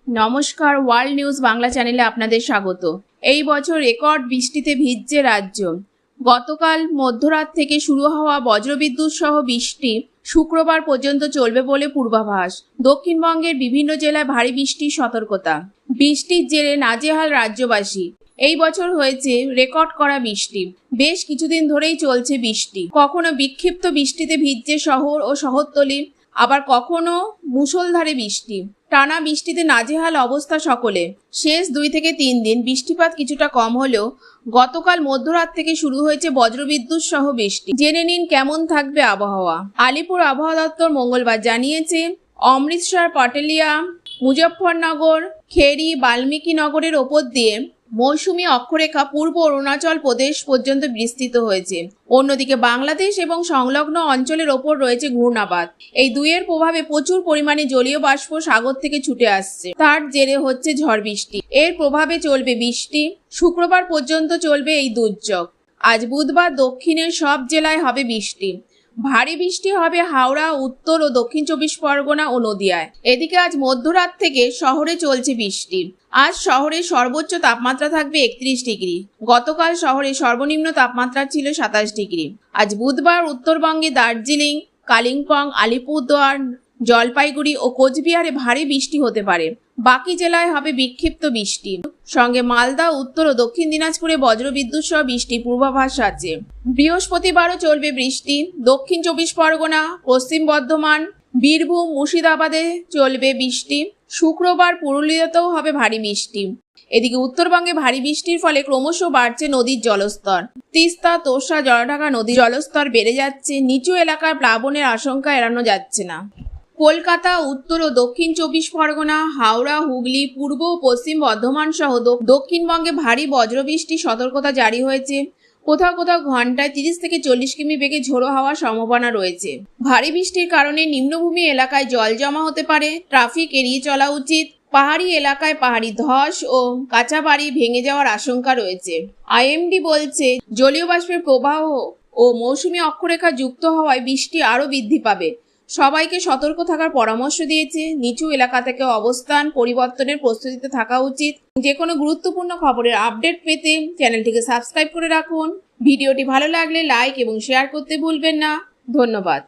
নমস্কার, world news Bangla চ্যানেলে আপনাদের স্বাগত। এই বছর রেকর্ড বৃষ্টিতে ভিজছে রাজ্য। গতকাল মধ্যরাত থেকে শুরু হওয়া বজ্রবিদ্যুৎ সহ বৃষ্টি শুক্রবার পর্যন্ত চলবে বলে পূর্বাভাস। দক্ষিণবঙ্গের বিভিন্ন জেলায় ভারী বৃষ্টির সতর্কতা। বৃষ্টির জেরে নাজেহাল রাজ্যবাসী। এই বছর হয়েছে রেকর্ড করা বৃষ্টি। বেশ কিছুদিন ধরেই চলছে বৃষ্টি। কখনো বিক্ষিপ্ত বৃষ্টিতে ভিজছে শহর ও শহরতলি, আবার কখনো মুষলধারে বৃষ্টি। টানা বৃষ্টিতে নাজেহাল অবস্থা সকলে। শেষ 2 থেকে 3 দিন বৃষ্টিপাত কিছুটা কম হলেও গতকাল মধ্যরাত থেকে শুরু হয়েছে বজ্রবিদ্যুৎ সহ বৃষ্টি। জেনে নিন কেমন থাকবে আবহাওয়া। আলিপুর আবহাওয়া দপ্তর মঙ্গলবার জানিয়েছে, অমৃতসর, পাটালিয়া, মুজফ্ফরনগর, খেরি, বাল্মীকি নগরের ওপর দিয়ে মৌসুমী অক্ষরেখা পূর্ব অরুণাচল প্রদেশ পর্যন্ত বিস্তৃত হয়েছে। অন্যদিকে বাংলাদেশ এবং সংলগ্ন অঞ্চলের ওপর রয়েছে ঘূর্ণাবাত। এই দুইয়ের প্রভাবে প্রচুর পরিমাণে জলীয় বাষ্প সাগর থেকে ছুটে আসছে। তার জেরে হচ্ছে ঝড় বৃষ্টি। এর প্রভাবে চলবে বৃষ্টি। শুক্রবার পর্যন্ত চলবে এই দুর্যোগ। আজ বুধবার দক্ষিণের সব জেলায় হবে বৃষ্টি। ভারী বৃষ্টি হবে হাওড়া, উত্তর ও দক্ষিণ 24 পরগনা ও নদিয়ায়। এদিকে আজ মধ্যরাত থেকে শহরে চলছে বৃষ্টি। আজ শহরের সর্বোচ্চ তাপমাত্রা থাকবে 31 ডিগ্রি। গতকাল শহরে সর্বনিম্ন তাপমাত্রা ছিল 27 ডিগ্রি। আজ বুধবার উত্তরবঙ্গে দার্জিলিং, কালিম্পং, আলিপুরদুয়ার, জলপাইগুড়ি ও কোচবিহারে ভারী বৃষ্টি হতে পারে। বাকি জেলায় হবে বিক্ষিপ্ত বৃষ্টি। সঙ্গে মালদা, উত্তর ও দক্ষিণ দিনাজপুরে বজ্রবিদ্যুৎ সহ বৃষ্টি পূর্বাভাস আছে। বৃহস্পতিবারও চলবে বৃষ্টি। দক্ষিণ 24 পরগনা, পশ্চিম বর্ধমান, বীরভূম, মুর্শিদাবাদে চলবে বৃষ্টি। শুক্রবার পুরুলিয়াতেও হবে ভারী বৃষ্টি। এদিকে উত্তরবঙ্গে ভারী বৃষ্টির ফলে ক্রমশ বাড়ছে নদীর জলস্তর। তিস্তা, তোষা, জলঢাকা নদীর জলস্তর বেড়ে যাচ্ছে। নিচু এলাকায় প্লাবনের আশঙ্কা এড়ানো যাচ্ছে না। কলকাতা, উত্তর ও দক্ষিণ 24 পরগনা, হাওড়া, হুগলি, পূর্ব ও পশ্চিম বর্ধমান সহ দক্ষিণবঙ্গে ভারী বজ্রবৃষ্টির সতর্কতা জারি হয়েছে। কোথাও কোথাও ঘন্টায় 30 থেকে 40 কিমি বেগে ঝোড়ো হওয়ার সম্ভাবনা রয়েছে। ভারী বৃষ্টির কারণে নিম্নভূমি এলাকায় জল জমা হতে পারে। ট্রাফিক এড়িয়ে চলা উচিত। পাহাড়ি এলাকায় পাহাড়ি ধস ও কাঁচা বাড়ি ভেঙে যাওয়ার আশঙ্কা রয়েছে। আইএমডি বলছে, জলীয় বাষ্পের প্রবাহ ও মৌসুমী অক্ষরেখা যুক্ত হওয়ায় বৃষ্টি আরও বৃদ্ধি পাবে। সবাইকে সতর্ক থাকার পরামর্শ দিয়েছে। নিচু এলাকা থেকে অবস্থান পরিবর্তনের প্রস্তুতিতে থাকা উচিত। যে কোনো গুরুত্বপূর্ণ খবরের আপডেট পেতে চ্যানেলটিকে সাবস্ক্রাইব করে রাখুন। ভিডিওটি ভালো লাগলে লাইক এবং শেয়ার করতে ভুলবেন না। ধন্যবাদ।